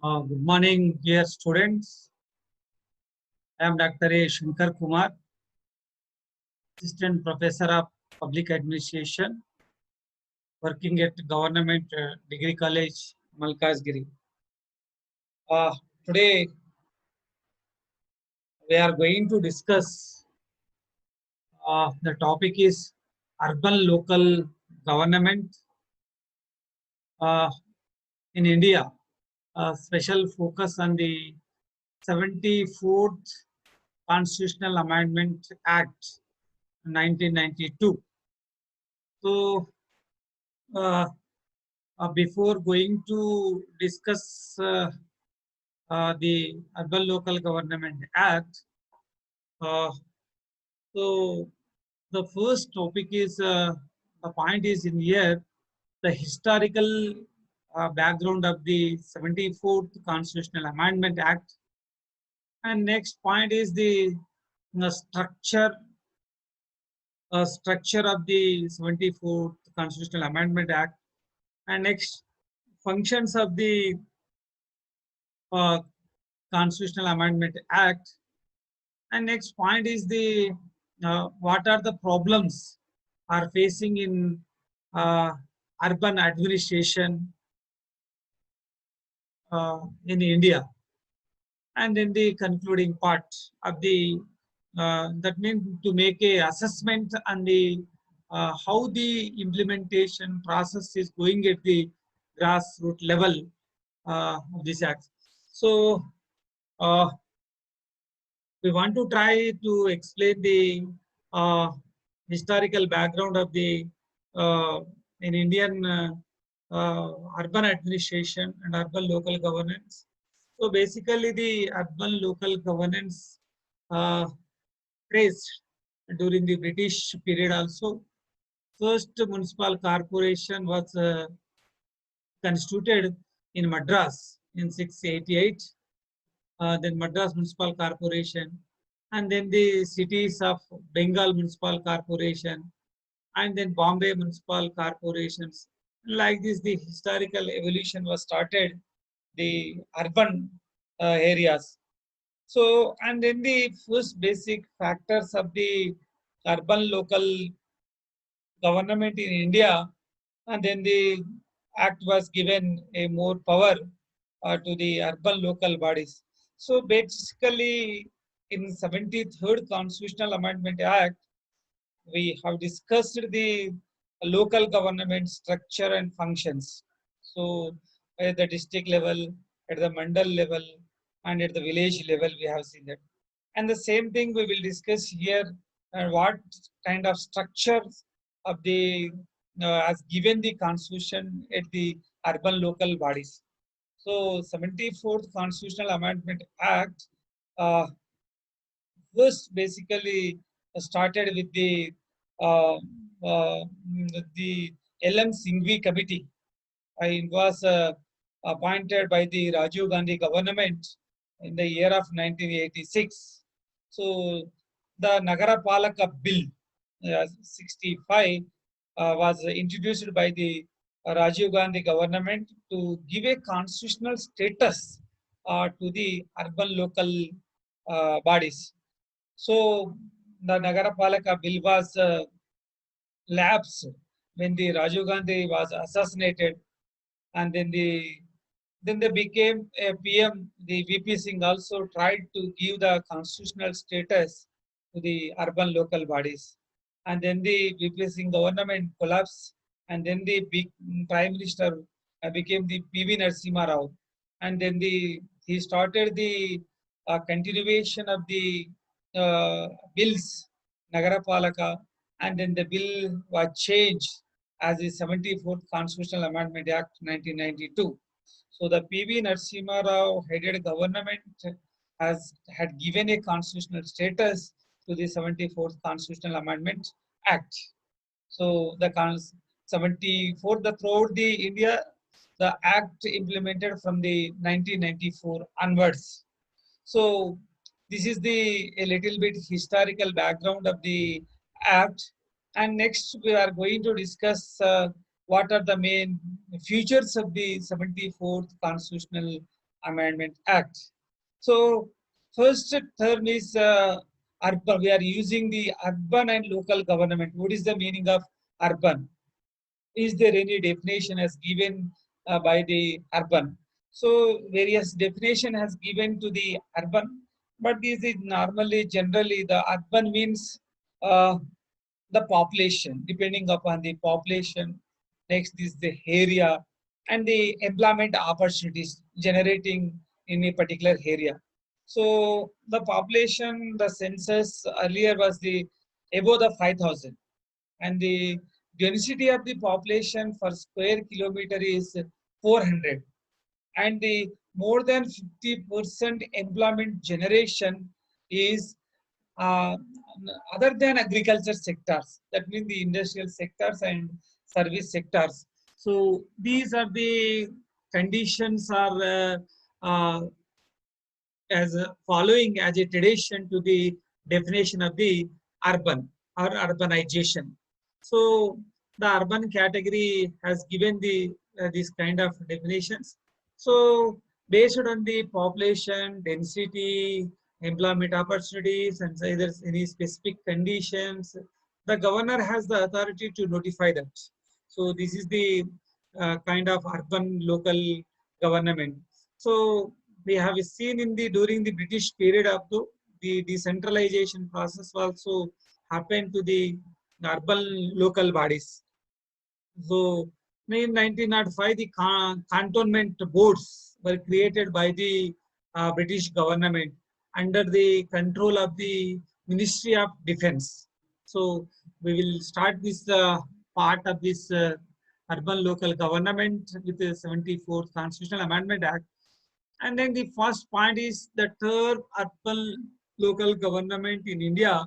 Good morning, dear students. I am Dr. A. Shankar Kumar, Assistant Professor of Public Administration, working at Government Degree College, Malkasgiri. Today, we are going to discuss the topic is urban local government uh, in India. Special focus on the 74th Constitutional Amendment Act 1992. So, before going to discuss the Urban Local Government Act, uh, so the first topic is the point is in here the historical background of the 74th Constitutional Amendment Act, and next point is the structure of the 74th Constitutional Amendment Act, and next functions of the uh, Constitutional Amendment Act, and next point is the what are the problems are facing in uh, urban administration in India, and then the concluding part of the that means to make a assessment on the how the implementation process is going at the grassroots level of this act. So uh, we want to try to explain the uh, historical background of the in Indian urban administration and urban local governance. So basically, the urban local governance uh, traced during the British period also. First municipal corporation was constituted in Madras in 688. Then Madras Municipal Corporation, and then the cities of Bengal Municipal Corporation, and then Bombay Municipal Corporations. Like this, the historical evolution was started, the urban areas. So, and then the first basic factors of the urban local government in India, and then the act was given a more power to the urban local bodies. So basically, in 73rd Constitutional Amendment Act, we have discussed the local government structure and functions. So at the district level, at the mandal level, and at the village level, we have seen that. And the same thing we will discuss here, what kind of structures of the as given the constitution at the urban local bodies. So 74th Constitutional Amendment Act uh, was basically started with uh, uh, the LM Singhvi Committee. It was appointed by the Rajiv Gandhi government in the year of 1986. So the Nagara Palaka Bill 65 was introduced by the Rajiv Gandhi government to give a constitutional status to the urban local bodies. So the Nagara Palaka Bill was lapsed when the Rajiv Gandhi was assassinated, and then they became a PM. The VP Singh also tried to give the constitutional status to the urban local bodies, and then the VP Singh government collapsed, and then the big Prime Minister became the PV Narasimha Rao, and then he started the continuation of the bills Nagara Palaka, and then the bill was changed as the 74th Constitutional Amendment Act 1992. So the PV Narasimha Rao headed government had given a constitutional status to the 74th Constitutional Amendment Act. So the 74th, throughout the India, the act implemented from the 1994 onwards. So this is the a little bit historical background of the act, and next we are going to discuss what are the main features of the 74th Constitutional Amendment Act. So first term is urban. We are using the urban and local government. What is the meaning of urban? Is there any definition as given by the urban? So various definition has given to the urban, but this is normally generally the urban means uh, the population, depending upon the population. Next is the area and the employment opportunities generating in a particular area. So the population, the census earlier was the above the 5,000, and the density of the population for square kilometer is 400, and the more than 50% employment generation is uh, other than agriculture sectors, that means the industrial sectors and service sectors. So these are the conditions are as following as a tradition to the definition of the urban or urbanization. So the urban category has given the this kind of definitions. So based on the population density, employment opportunities, and say there's any specific conditions, the governor has the authority to notify that. So this is the kind of urban local government. So we have seen in the during the British period of the decentralization process also happened to the urban local bodies. So in 1905, the cantonment boards were created by the British government under the control of the Ministry of Defense. So we will start this part of this urban local government with the 74th Constitutional Amendment Act. And then the first point is the term urban local government in India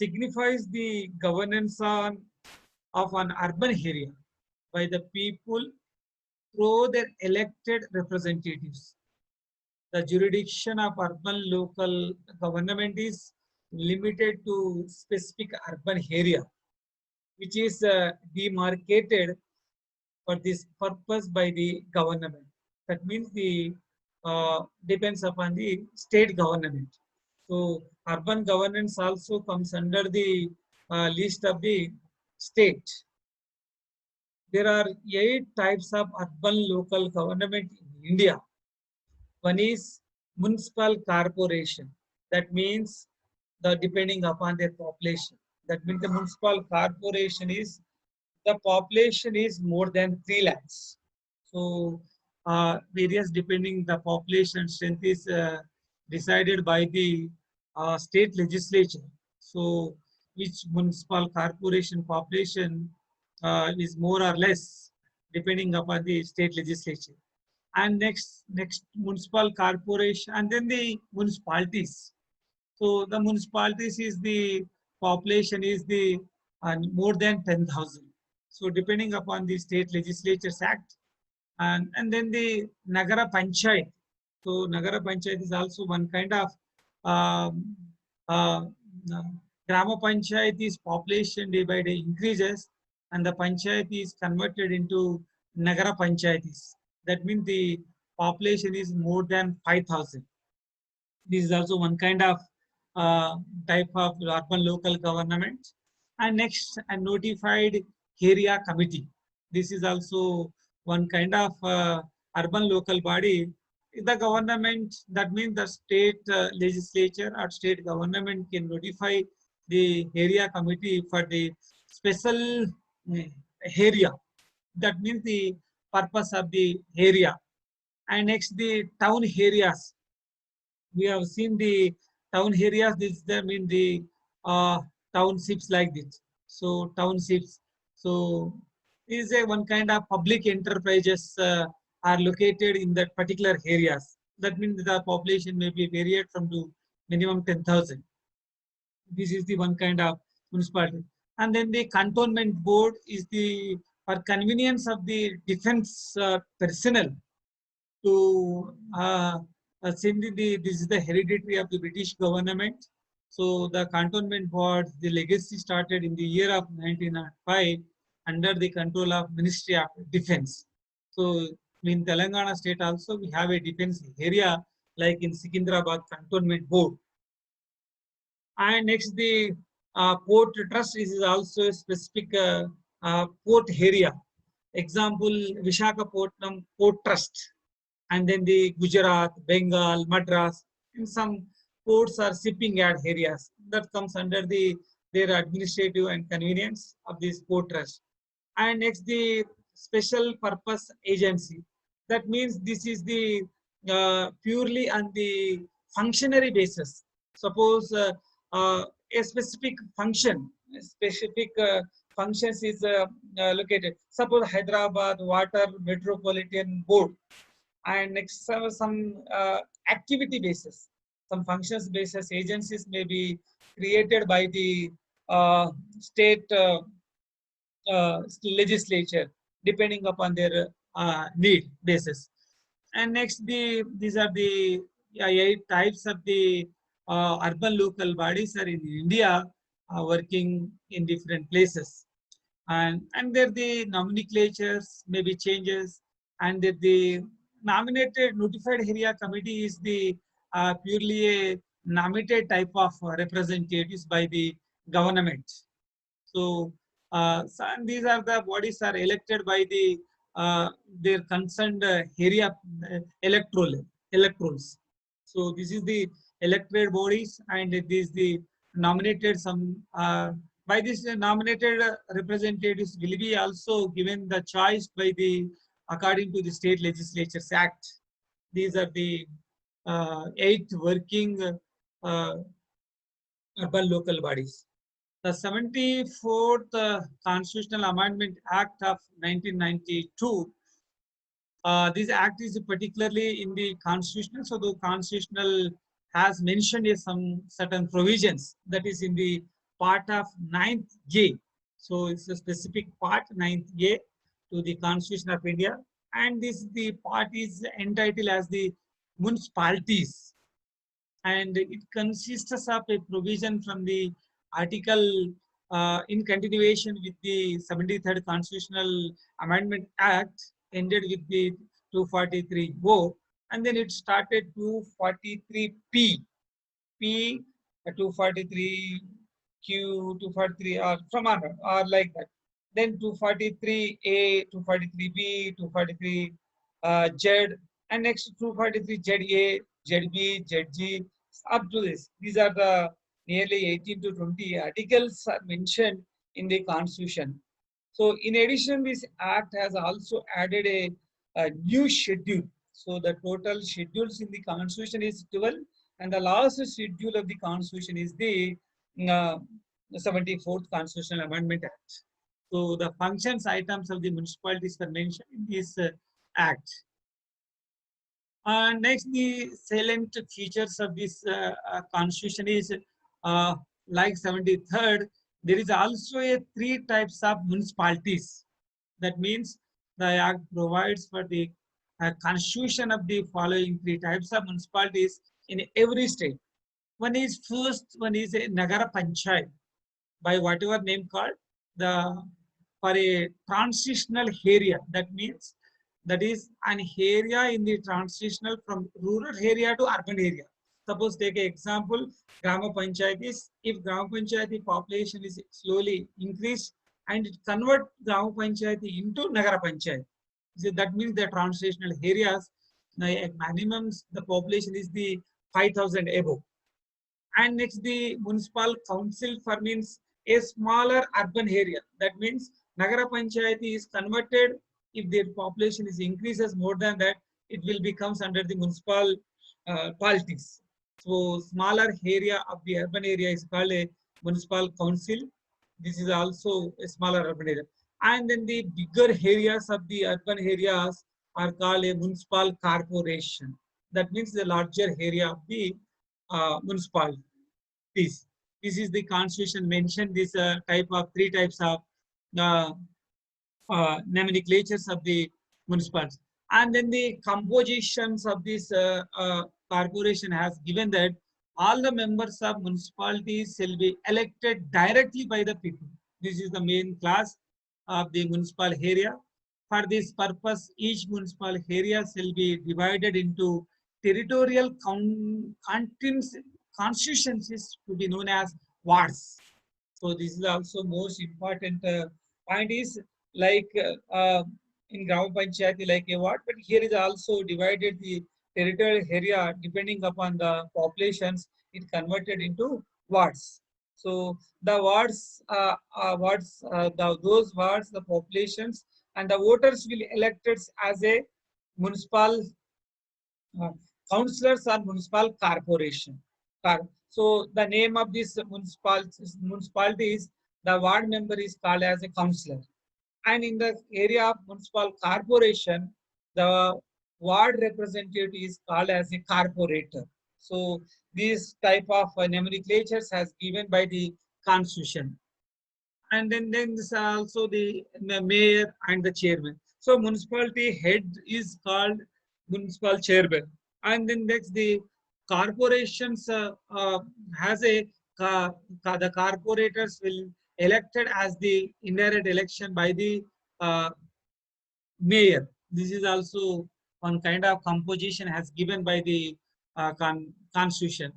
signifies the governance of an urban area by the people through their elected representatives. The jurisdiction of urban local government is limited to specific urban area, which is demarcated for this purpose by the government. That means the depends upon the state government. So urban governance also comes under the list of the state. There are 8 types of urban local government in India. One is municipal corporation. That means the depending upon their population. That means the municipal corporation is the population is more than 3 lakhs. So various depending the population strength is decided by the state legislature. So which municipal corporation population is more or less depending upon the state legislature. And next municipal corporation, and then the municipalities. So the municipalities is the population is the more than 10,000. So depending upon the state legislatures act, and then the Nagara Panchayat. So Nagara Panchayat is also one kind of um, uh, uh, Grama Panchayat is population day by day increases, and the Panchayat is converted into Nagara Panchayatis. That means the population is more than 5,000. This is also one kind of uh, type of urban local government. And next, a notified area committee. This is also one kind of urban local body. The government, that means the state legislature or state government can notify the area committee for the special area. That means the purpose of the area. And next, the town areas. We have seen the town areas. This them in the townships like this. So townships. So this is a one kind of public enterprises are located in that particular areas. That means the population may be varied from to minimum 10,000. This is the one kind of municipality. And then the cantonment board is the for convenience of the defense personnel to simply this is the hereditary of the British government. So the cantonment board, the legacy started in the year of 1905 under the control of Ministry of Defense. So In Telangana state also, we have a defense area like in Secunderabad Cantonment Board. And next, the port trust is also a specific port area. Example, Visakhapatnam Port Trust. And then the Gujarat, Bengal, Madras, and some ports are shipping yard areas. That comes under their administrative and convenience of this port trust. And next, the special purpose agency. That means this is the purely on the functionary basis. Suppose a specific function, specific functions is located. Suppose Hyderabad Water Metropolitan Board, and next some activity basis, some functions basis agencies may be created by the state legislature depending upon their need basis. And next, these are the 8 types of the urban local bodies are in India working in different places. And there the nomenclatures may be changes, and that the nominated notified area committee is the purely a nominated type of representatives by the government. So and these are the bodies are elected by the their concerned area electorals. So this is the elected bodies, and this is the nominated some by this nominated representatives will be also given the choice by the according to the state legislatures act. These are the 8 working urban local bodies. The 74th Constitutional Amendment Act of 1992. This act is particularly in the constitutional, so the constitutional has mentioned some certain provisions that is in the part of 9th A. So it's a specific part 9th A to the Constitution of India, and this the part is entitled as the municipalities, and it consists of a provision from the article in continuation with the 73rd Constitutional Amendment Act ended with the 243O, and then it started 243P, P 243Q, 243 or from or like that. Then 243A, 243B, 243 Z, and next 243 ZA, ZB, ZG, up to this. These are the nearly 18 to 20 articles are mentioned in the Constitution. So in addition, this act has also added a new schedule. So the total schedules in the Constitution is 12, and the last schedule of the Constitution is the 74th Constitutional Amendment Act. So the functions items of the municipalities are mentioned in this act. Next, the salient features of this Constitution is like 73rd, there is also a 3 types of municipalities. That means the Act provides for the constitution of the following 3 types of municipalities in every state. One is a Nagara Panchayat, by whatever name called, for a transitional area. That means that is an area in the transitional from rural area to urban area. Suppose take an example, Grama Panchayat is, if Grama Panchayat population is slowly increased and it convert Grama Panchayat into Nagara Panchayat. So that means the transitional areas, at minimum the population is the 5,000 above. And next, the municipal council for means a smaller urban area. That means Nagara Panchayat is converted, if their population is increases more than that, it will becomes under the municipal politics. So smaller area of the urban area is called a municipal council. This is also a smaller urban area. And then the bigger areas of the urban areas are called a municipal corporation. That means the larger area of the municipality. This is the Constitution mentioned this type of 3 types of nomenclatures of the municipalities. And then the compositions of this corporation has given that all the members of municipalities shall be elected directly by the people. This is the main class of the municipal area. For this purpose, each municipal area shall be divided into territorial constituencies to be known as wards. So this is also most important point is like in Gram Panchayati like a ward, but here is also divided the territorial area depending upon the populations, it converted into wards. So the wards, those wards, the populations and the voters will elected as a municipal uh, councillors or municipal corporation. So the name of this municipality is the ward member is called as a councillor. And in the area of municipal corporation, the ward representative is called as a corporator. So this type of nomenclatures has given by the constitution. And then this also the mayor and the chairman. So municipality head is called municipal chairman. And then next the corporations has a the corporators will elected as the indirect election by the uh, mayor. This is also one kind of composition has given by the constitution.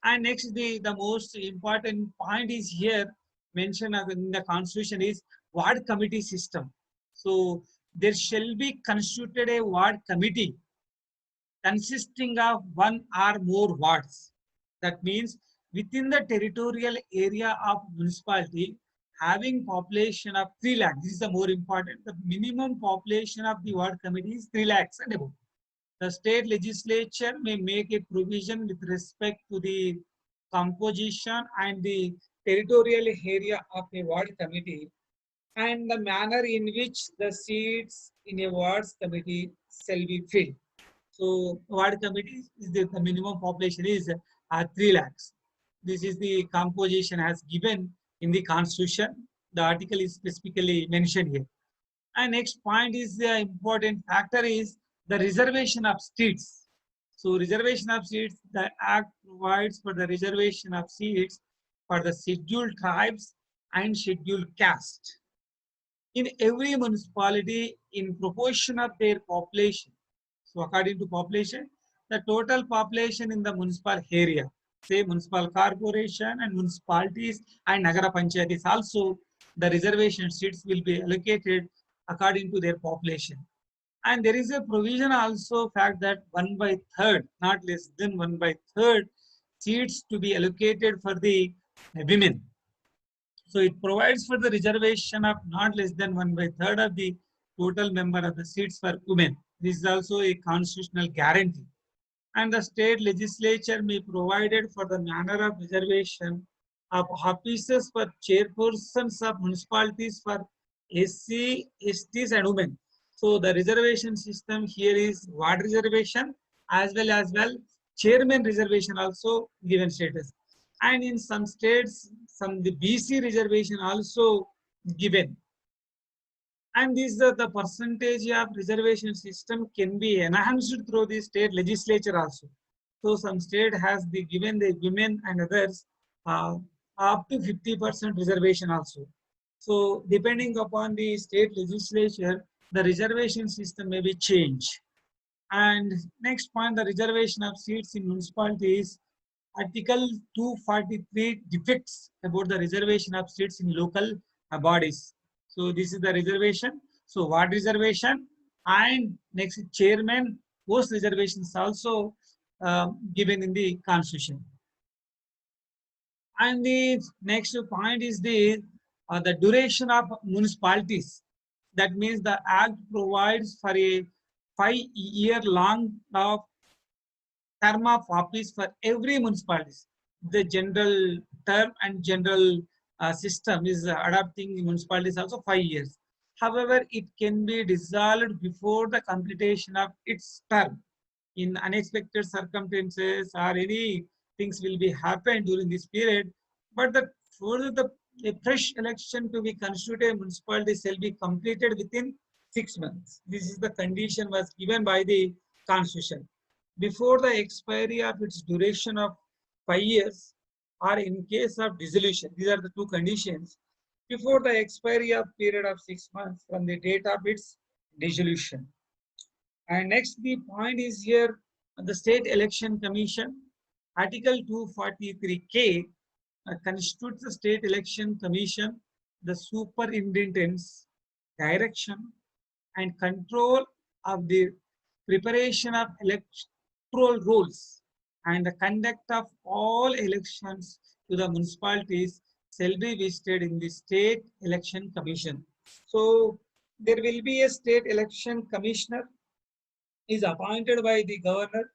And next, the most important point is here mentioned in the constitution is ward committee system. So there shall be constituted a ward committee consisting of one or more wards. That means within the territorial area of municipality having population of 3 lakhs. This is the more important. The minimum population of the ward committee is 3 lakhs and above. The state legislature may make a provision with respect to the composition and the territorial area of a ward committee and the manner in which the seats in a wards committee shall be filled. So ward committee is the minimum population is 3 lakhs. This is the composition as given in the constitution. The article is specifically mentioned here. And next point is the important factor is the reservation of seats. So reservation of seats, the act provides for the reservation of seats for the scheduled tribes and scheduled caste in every municipality in proportion of their population. So according to population, the total population in the municipal area, say municipal corporation and municipalities and Nagara Panchayatis also, the reservation seats will be allocated according to their population. And there is a provision also fact that 1/3, not less than 1/3 seats to be allocated for the women. So it provides for the reservation of not less than 1/3 of the total number of the seats for women. This is also a constitutional guarantee. And the state legislature may provide for the manner of reservation of offices for chairpersons of municipalities for SC, STs and women. So the reservation system here is ward reservation as well chairman reservation also given status. And in some states, some the BC reservation also given. And this the percentage of reservation system can be enhanced through the state legislature also. So some state has the given the women and others up to 50% reservation also. So depending upon the state legislature, the reservation system may be changed. And next point, the reservation of seats in municipalities. Article 243 depicts about the reservation of seats in local bodies. So this is the reservation. So ward reservation and next chairman post reservations also given in the constitution. And the next point is the duration of municipalities. That means the act provides for a 5-year long of term of office for every municipality. The general term and general system is adopting municipalities also 5 years. However, it can be dissolved before the completion of its term in unexpected circumstances or any things will be happen during this period. But the further the a fresh election to be constituted municipality shall be completed within 6 months. This is the condition was given by the constitution. Before the expiry of its duration of 5 years or in case of dissolution, these are the two conditions. Before the expiry of period of 6 months from the date of its dissolution. And next, the point is here the State Election Commission, Article 243K constitutes the State Election Commission, the superintendent's direction and control of the preparation of electoral rolls and the conduct of all elections to the municipalities shall be vested in the State Election Commission. So there will be a State Election Commissioner is appointed by the governor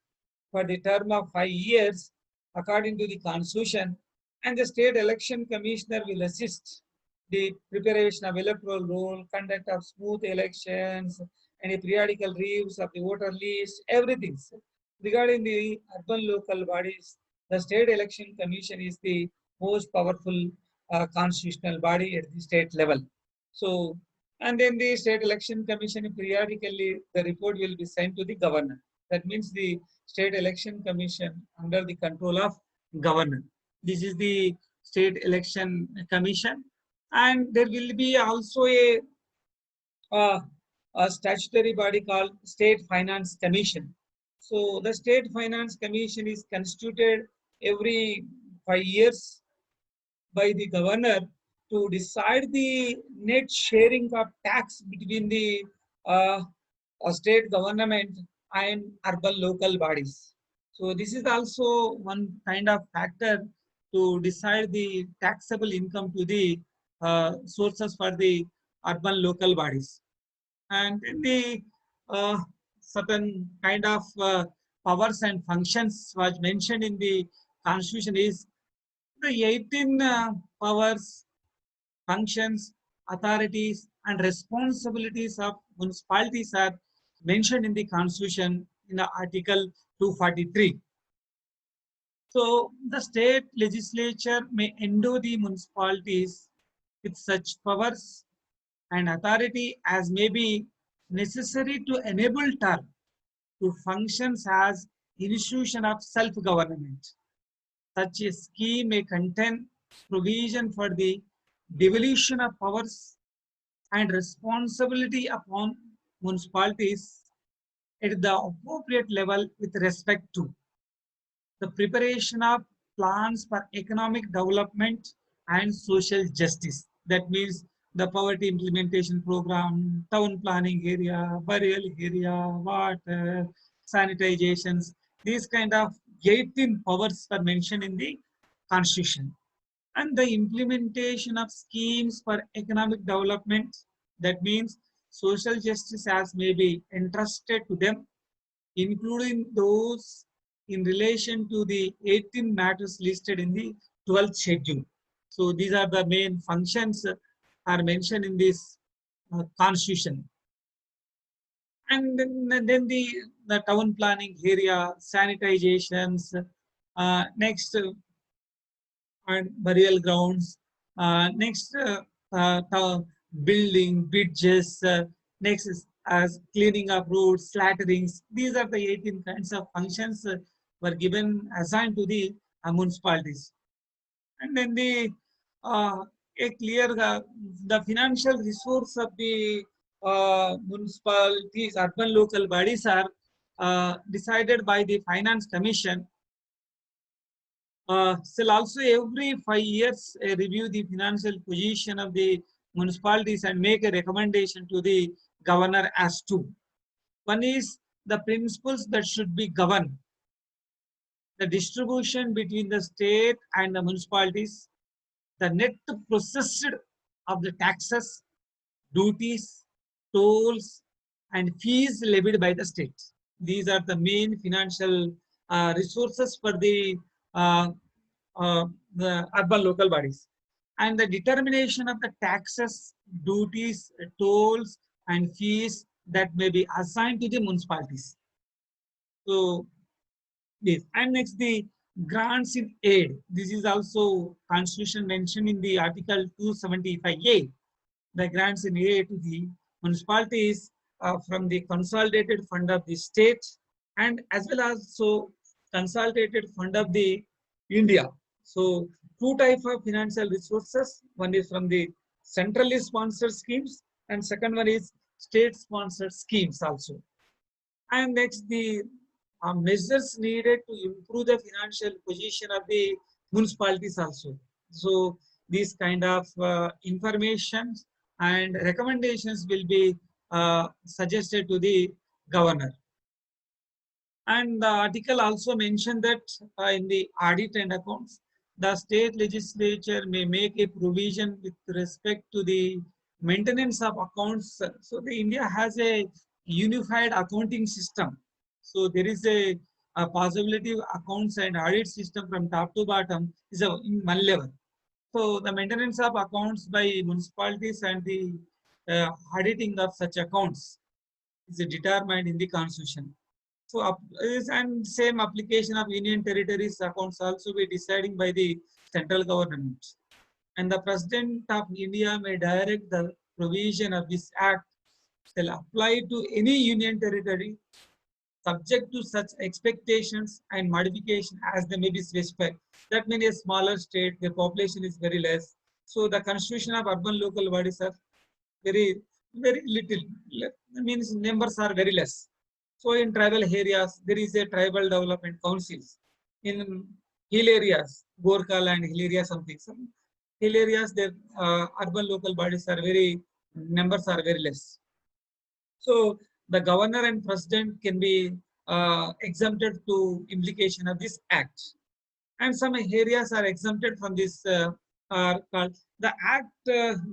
for the term of 5 years according to the constitution, and the State Election Commissioner will assist the preparation of electoral roll, conduct of smooth elections, and periodical reviews of the voter list, everything. Regarding the urban local bodies, the State Election Commission is the most powerful constitutional body at the state level. So, and then the State Election Commission periodically the report will be sent to the governor. That means the State Election Commission under the control of governor. This is the State Election Commission, and there will be also a statutory body called State Finance Commission. So the State Finance Commission is constituted every 5 years by the governor to decide the net sharing of tax between the state government and urban local bodies. So this is also one kind of factor to decide the taxable income to the sources for the urban local bodies. And in the certain kind of powers and functions was mentioned in the constitution is the 18 powers, functions, authorities, and responsibilities of municipalities are mentioned in the constitution in the article 243. So the state legislature may endow the municipalities with such powers and authority as may be necessary to enable term to functions as institution of self-government. Such a scheme may contain provision for the devolution of powers and responsibility upon municipalities at the appropriate level with respect to the preparation of plans for economic development and social justice. That means the poverty implementation program, town planning area, burial area, water, sanitizations, these kind of 18 powers are mentioned in the constitution. And the implementation of schemes for economic development, that means social justice as may be entrusted to them, including those in relation to the 18 matters listed in the 12th schedule. So these are the main functions are mentioned in this constitution. And then the town planning area, sanitizations, next and burial grounds, next building, bridges, next is as cleaning of roads, slatterings. These are the 18 kinds of functions were given assigned to the municipalities. And then the a clear the financial resource of the municipalities, urban local bodies are decided by the Finance Commission. Shall also every 5 years review the financial position of the municipalities and make a recommendation to the governor as to. One is the principles that should be governed, the distribution between the state and the municipalities, the net processed of the taxes, duties, tolls, and fees levied by the state. These are the main financial resources for the urban local bodies. And the determination of the taxes, duties, tolls, and fees that may be assigned to the municipalities. So this, and next the grants in aid. This is also constitution mentioned in the article 275A. The grants in aid to the municipalities from the consolidated fund of the state and as well as so consolidated fund of the India. So two types of financial resources. One is from the centrally sponsored schemes and second one is state-sponsored schemes also. And next, the measures needed to improve the financial position of the municipalities also. So these kind of information and recommendations will be suggested to the governor. And the article also mentioned that in the audit and accounts, the state legislature may make a provision with respect to the maintenance of accounts. So the India has a unified accounting system. So there is a possibility of accounts and audit system from top to bottom is in one level. So the maintenance of accounts by municipalities and the auditing of such accounts is determined in the constitution. So and same application of union territories accounts also be deciding by the central government. And the President of India may direct the provision of this act shall apply to any union territory subject to such expectations and modification as they may be specified. That means a smaller state, the population is very less. So the constitution of urban local bodies are very little. That means numbers are very less. So in tribal areas, there is a tribal development councils. In hill areas, Gorkha land, hill area something. Some hill areas, their urban local bodies are numbers are very less. So the governor and president can be exempted to implication of this act. And some areas are exempted from this are called. The act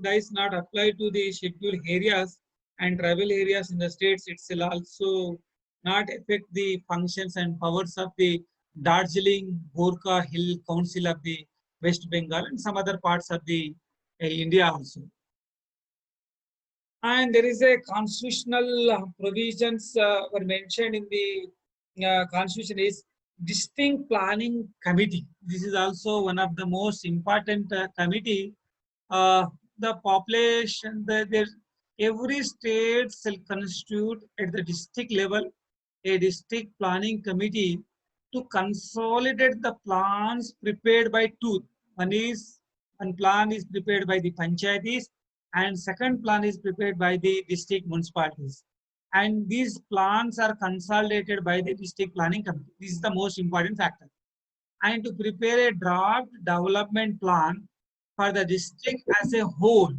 does not apply to the scheduled areas and tribal areas in the states. It will also not affect the functions and powers of the Darjeeling Gorkha Hill Council of the West Bengal and some other parts of the India also. And there is a constitutional provisions were mentioned in the constitution is distinct planning committee. This is also one of the most important committee. The population, every state shall constitute at the district level a district planning committee to consolidate the plans prepared by two. One plan is prepared by the panchayatis and second plan is prepared by the district municipalities. And these plans are consolidated by the district planning committee. This is the most important factor. And to prepare a draft development plan for the district as a whole,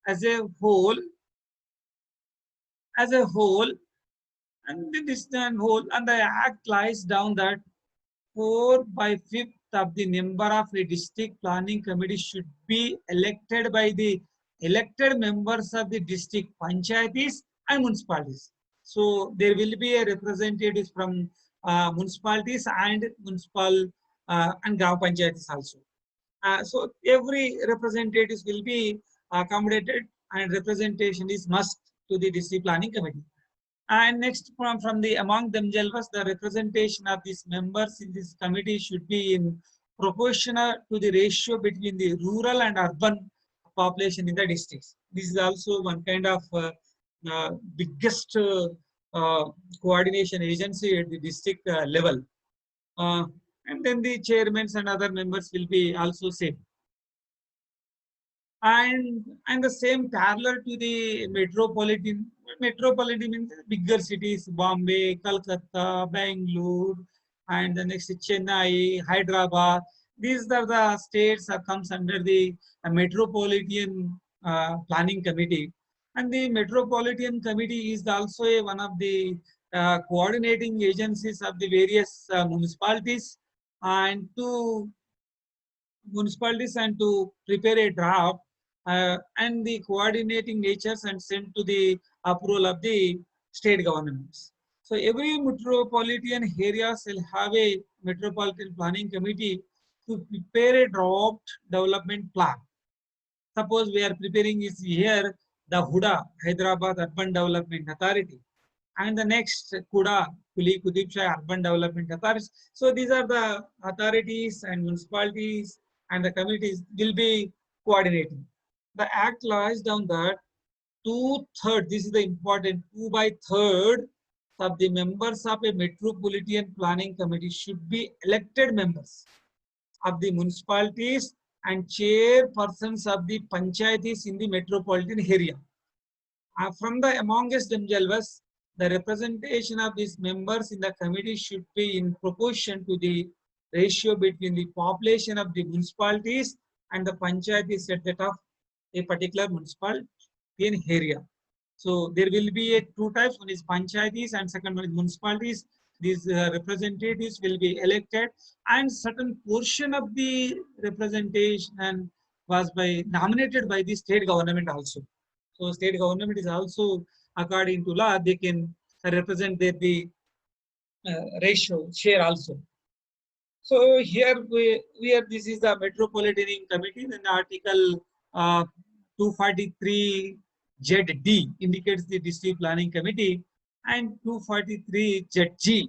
and the act lies down that 4/5 of the member of a district planning committee should be elected by the elected members of the district panchayatis and municipalities. So there will be a representative from municipalities and municipal and Gaon panchayatis also. So every representatives will be accommodated and representation is must to the district planning committee. And next from the among themselves, the representation of these members in this committee should be in proportional to the ratio between the rural and urban population in the districts. This is also one kind of biggest coordination agency at the district level. And then the chairmen and other members will be also same. And the same parallel to the metropolitan means bigger cities, Bombay, Calcutta, Bangalore, and the next Chennai, Hyderabad. These are the states that comes under the metropolitan planning committee. And the metropolitan committee is also one of the coordinating agencies of the various municipalities and to prepare a draft and the coordinating natures and sent to the approval of the state governments. So every metropolitan area shall have a metropolitan planning committee to prepare a draft development plan. Suppose we are preparing is here the HUDA, Hyderabad Urban Development Authority, and the next KUDA, Kuli Kudip Shah Urban Development Authority. So these are the authorities and municipalities and the committees will be coordinating. The act lays down that 2/3, this is the important 2/3 of the members of a metropolitan planning committee should be elected members of the municipalities and chairpersons of the panchayatis in the metropolitan area. From the amongst themselves, the representation of these members in the committee should be in proportion to the ratio between the population of the municipalities and the panchayati set that of a particular municipality in area. So there will be two types. One is panchayatis and second one is municipalities. These representatives will be elected, and certain portion of the representation was nominated by the state government also. So state government is also, according to law, they can represent the ratio share also. So here this is the Metropolitan Committee. Then Article 243 ZD indicates the District Planning Committee, and 243 ZG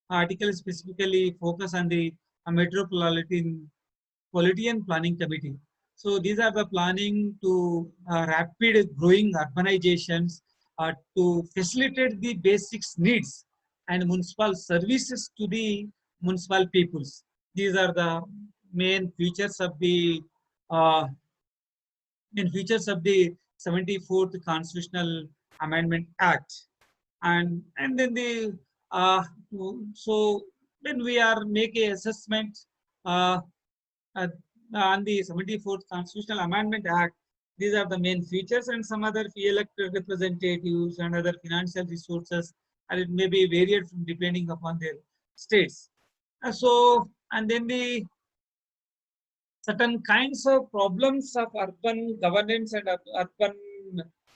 article specifically focus on the Metropolitan Planning Committee. So these are the planning to rapid growing urbanizations to facilitate the basic needs and municipal services to the municipal peoples. These are the main features of the uh, 74th Constitutional Amendment Act. And then the so when we are making assessment uh, uh, on the 74th Constitutional Amendment Act, these are the main features, and some other elected representatives and other financial resources, and it may be varied from depending upon their states. So, and then the certain kinds of problems of urban governance and urban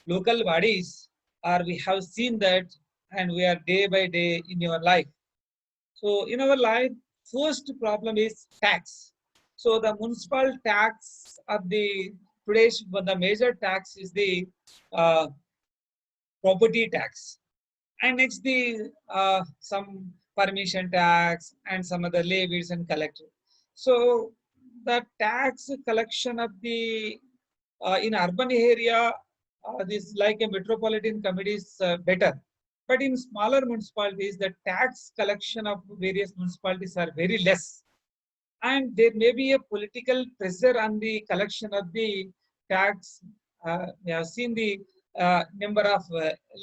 local bodies are, we have seen that, and we are day by day in your life. So in our life, first problem is tax. So the municipal tax of the today's, but the major tax is the uh, property tax, and next the some permission tax and some other levies and collector. So the tax collection of the in urban area, this like a metropolitan committee is better. But in smaller municipalities, the tax collection of various municipalities are very less. And there may be a political pressure on the collection of the tax. We have seen the number of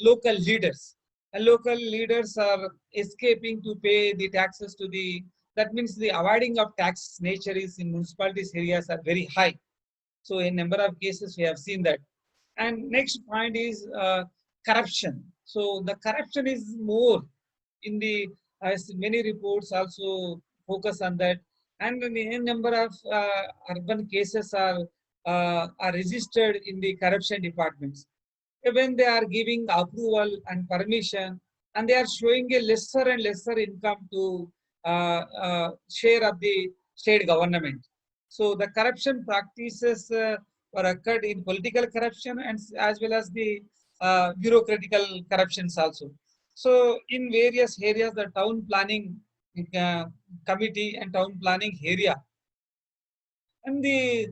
local leaders. And local leaders are escaping to pay the taxes to the, that means the avoiding of tax nature is in municipalities areas are very high. So in number of cases, we have seen that. And next point is corruption. So the corruption is more in the, as many reports also focus on that. And a number of urban cases are registered in the corruption departments. When they are giving approval and permission, and they are showing a lesser and lesser income to share of the state government. So the corruption practices were occurred in political corruption and as well as the bureaucratical corruptions also. So in various areas, the town planning uh, committee and town planning area, and the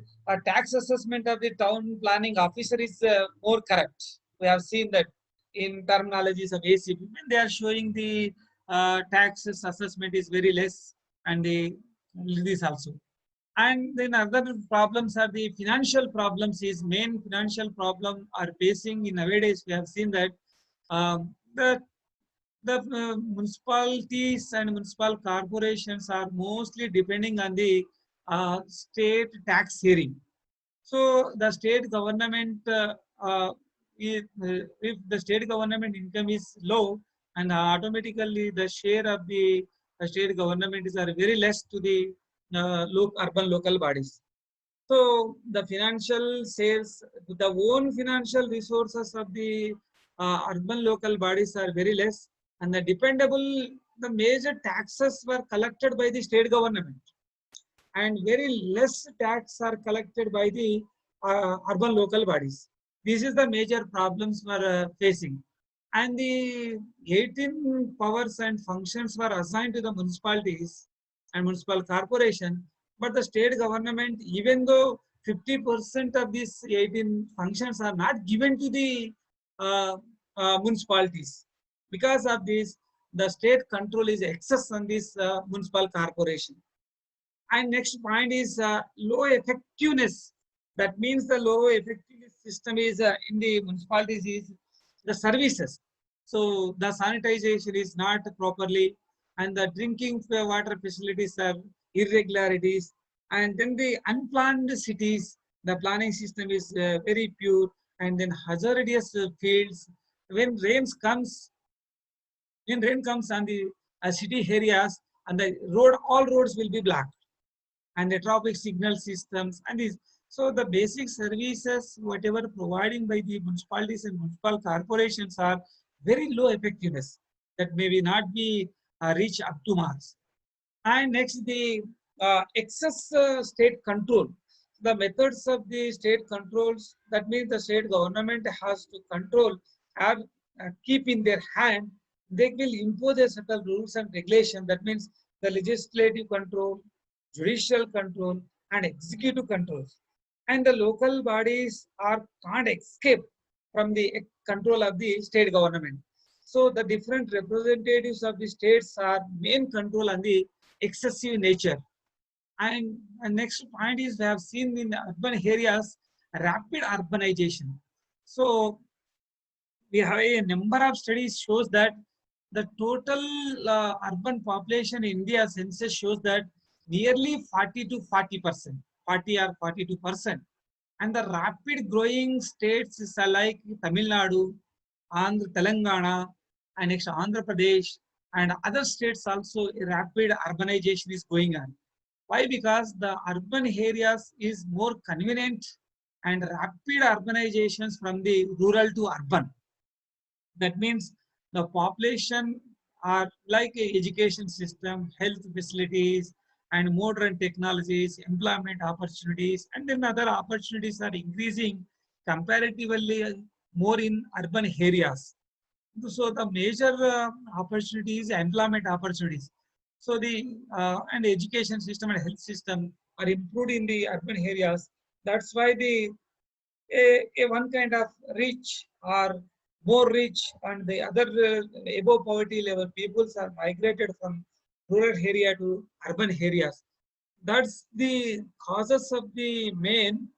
tax assessment of the town planning officer is more correct. We have seen that in terminologies of ACP, when they are showing the taxes assessment is very less, and the this also. And then other problems are the financial problems. Is main financial problem are facing in nowadays. We have seen that the municipalities and municipal corporations are mostly depending on the state tax sharing. So the state government, if the state government income is low, and automatically the share of the state government is are very less to the urban local bodies. So the financial sales, the own financial resources of the urban local bodies are very less, and the dependable, the major taxes were collected by the state government, and very less tax are collected by the urban local bodies. This is the major problems we're facing. And the 18 powers and functions were assigned to the municipalities and municipal corporation, but the state government, even though 50% of these 18 functions are not given to the uh, municipalities. Because of this, the state control is excess on this municipal corporation. And next point is low effectiveness. That means the low effectiveness system is in the municipalities is the services. So the sanitization is not properly, and the drinking water facilities are irregularities, and then the unplanned cities, the planning system is very pure, and then hazardous fields. When rains comes, when rain comes on the city areas, and the road, all roads will be blocked, and the traffic signal systems and these. So the basic services, whatever providing by the municipalities and municipal corporations are very low effectiveness. That maybe not be reach up to marks. And next, the excess state control. The methods of the state controls, that means the state government has to control or keep in their hand. They will impose a set of rules and regulation. That means the legislative control, judicial control, and executive controls. And the local bodies are can't escape from the control of the state government. So the different representatives of the states are main control on the excessive nature. And next point is we have seen in the urban areas rapid urbanization. So we have a number of studies shows that the total urban population in India census shows that nearly 40 to 40%, 40 or 42%. And the rapid growing states is like Tamil Nadu, Andhra, Telangana, and next Andhra Pradesh, and other states also rapid urbanization is going on. Why? Because the urban areas is more convenient and rapid urbanizations from the rural to urban. That means the population are like a education system, health facilities, and modern technologies, employment opportunities, and then other opportunities are increasing comparatively more in urban areas. So the major opportunities, employment opportunities. So the and education system and health system are improved in the urban areas. That's why the a one kind of rich or more rich and the other above poverty level peoples are migrated from rural area to urban areas. That's the causes of the main.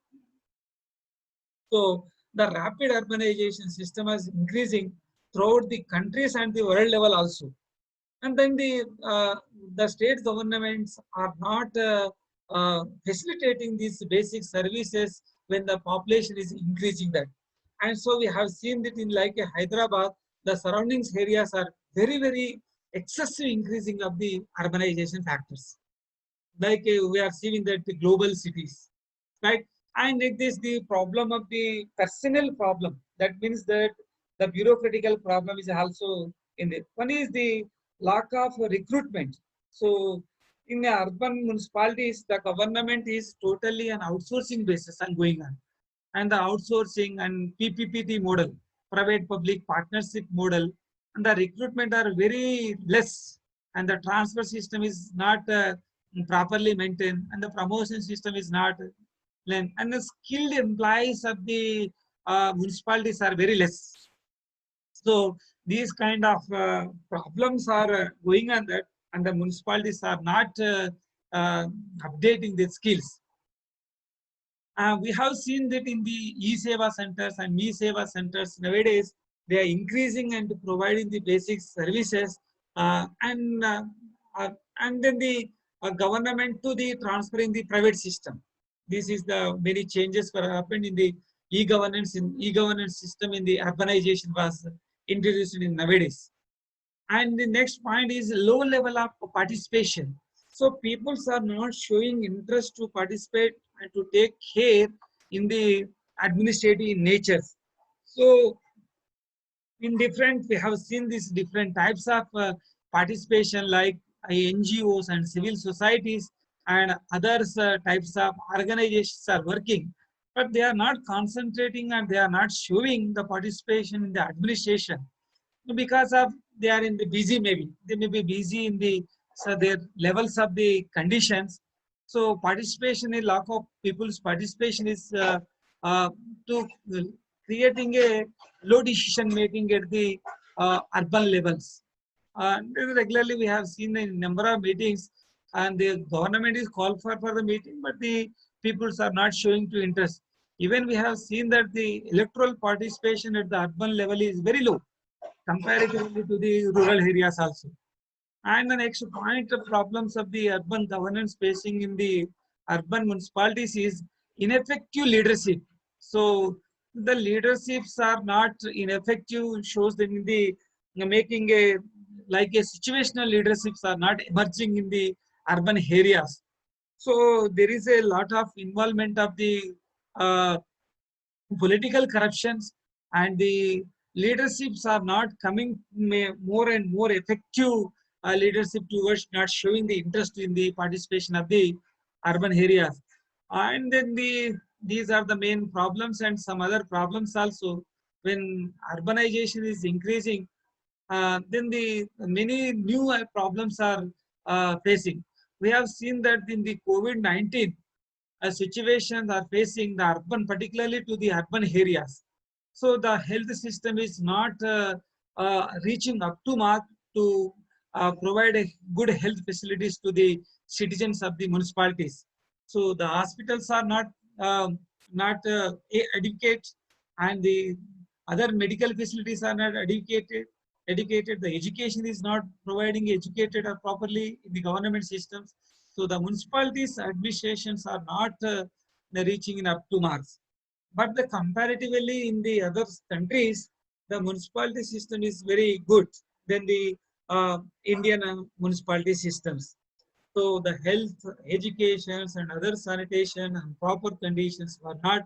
So the rapid urbanization system is increasing throughout the countries and the world level also. And then the state governments are not facilitating these basic services when the population is increasing that. And so we have seen that in like Hyderabad, the surroundings areas are very excessive increasing of the urbanization factors. Like we are seeing that the global cities, right? And it is the problem of the personnel problem. That means that the bureaucratical problem is also in it. One is the lack of recruitment. So in the urban municipalities, the government is totally an outsourcing basis and going on. And the outsourcing and PPPT model, private public partnership model, and the recruitment are very less, and the transfer system is not properly maintained, and the promotion system is not learned, and the skilled employees of the municipalities are very less. So these kind of problems are going on that, and the municipalities are not updating their skills. We have seen that in the e-seva centers and me-seva centers nowadays, they are increasing and providing the basic services, and then the government to the transferring the private system. This is the many changes that happened in the e-governance. In e-governance system in the urbanization was introduced in nowadays. And the next point is low level of participation. So people are not showing interest to participate and to take care in the administrative nature. So in different, we have seen these different types of participation like NGOs and civil societies and others types of organizations are working, but they are not concentrating and they are not showing the participation in the administration because of they are in the busy, maybe they may be busy in the so their levels of the conditions. So participation, a lot of people's participation is to creating a low decision making at the urban levels. Regularly we have seen a number of meetings and the government is called for the meeting, but the peoples are not showing to interest. Even we have seen that the electoral participation at the urban level is very low comparatively to the rural areas also. And the next point, the problems of the urban governance facing in the urban municipalities is ineffective leadership. So the leaderships are not ineffective, shows them in the making a like a situational leaderships are not emerging in the urban areas. So there is a lot of involvement of the uh, political corruptions, and the leaderships are not coming more and more effective leadership towards not showing the interest in the participation of the urban areas. And then these are the main problems, and some other problems also. When urbanization is increasing, then the many new problems are facing. We have seen that in the COVID-19, situations are facing the urban, particularly to the urban areas. So the health system is not reaching up to mark to provide a good health facilities to the citizens of the municipalities. So the hospitals are not adequate, and the other medical facilities are not educated. Educated. The education is not providing educated or properly in the government systems. So the municipalities administrations are not reaching in up to marks. But the comparatively in the other countries, the municipality system is very good than the Indian municipality systems. So the health, educations, and other sanitation and proper conditions were not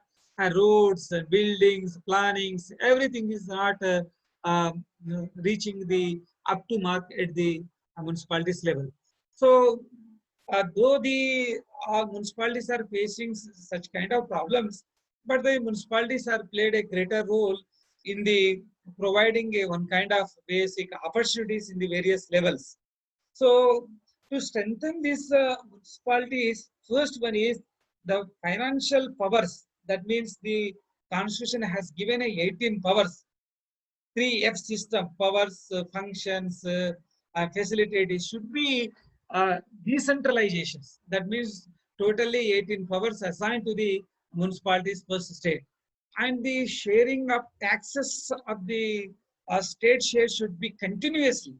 roads and buildings, plannings, everything is not reaching the up to mark at the municipalities level. So though the municipalities are facing such kind of problems, but the municipalities are played a greater role in the providing a one kind of basic opportunities in the various levels. So to strengthen these municipalities, first one is the financial powers. That means the constitution has given a 18 powers, 3F system, powers, functions, facilitated should be decentralizations. That means totally 18 powers assigned to the municipalities per state. And the sharing of taxes of the state share should be continuously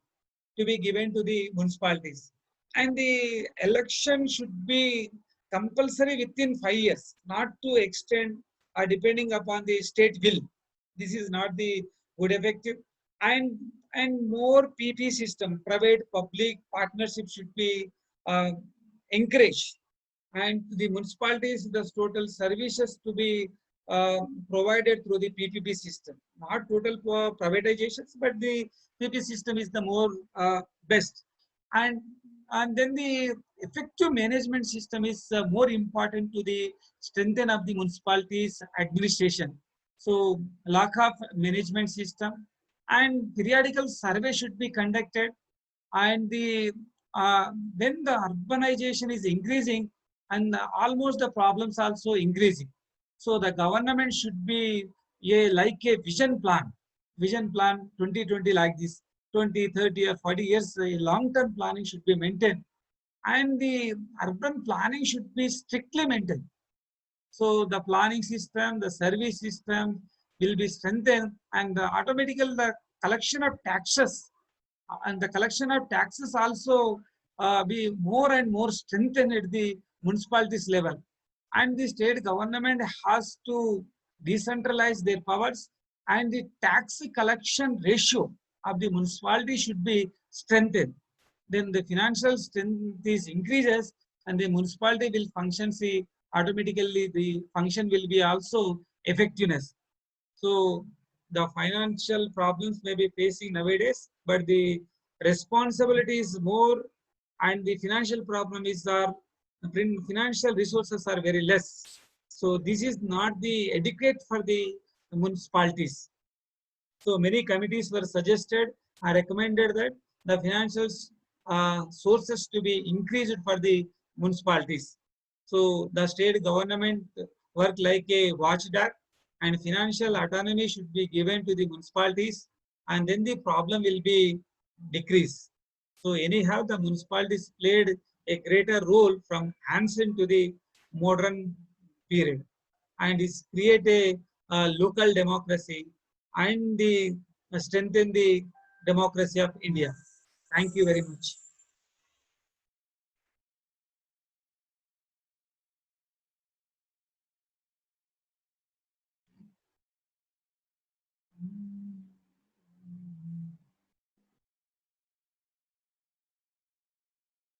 to be given to the municipalities. And the election should be compulsory within 5 years, not to extend depending upon the state will. This is not the good effective. And more PP system, private public partnership should be uh, encouraged. And the municipalities, the total services to be provided through the PPP system, not total privatizations, but the PP system is the more best. And then the effective management system is more important to the strengthen of the municipalities administration. So lack of management system and periodical survey should be conducted. And the when the urbanization is increasing, and almost the problems also increasing. So the government should be like a vision plan 2020, like this 20, 30 or 40 years, long-term planning should be maintained. And the urban planning should be strictly maintained. So the planning system, the service system will be strengthened, and automatically the collection of taxes and the collection of taxes also be more and more strengthened at the municipalities level. And the state government has to decentralize their powers, and the tax collection ratio of the municipality should be strengthened. Then the financial strength is increases, and the municipality will function, see, automatically the function will be also effectiveness. So the financial problems may be facing nowadays, but the responsibility is more, and the financial problem is financial resources are very less. So this is not the adequate for the municipalities. So many committees were suggested and recommended that the financial sources to be increased for the municipalities. So the state government work like a watchdog, and financial autonomy should be given to the municipalities, and then the problem will be decreased. So anyhow, the municipalities played a greater role from ancient to the modern period. and is create a local democracy and the strengthen the democracy of India. Thank you very much.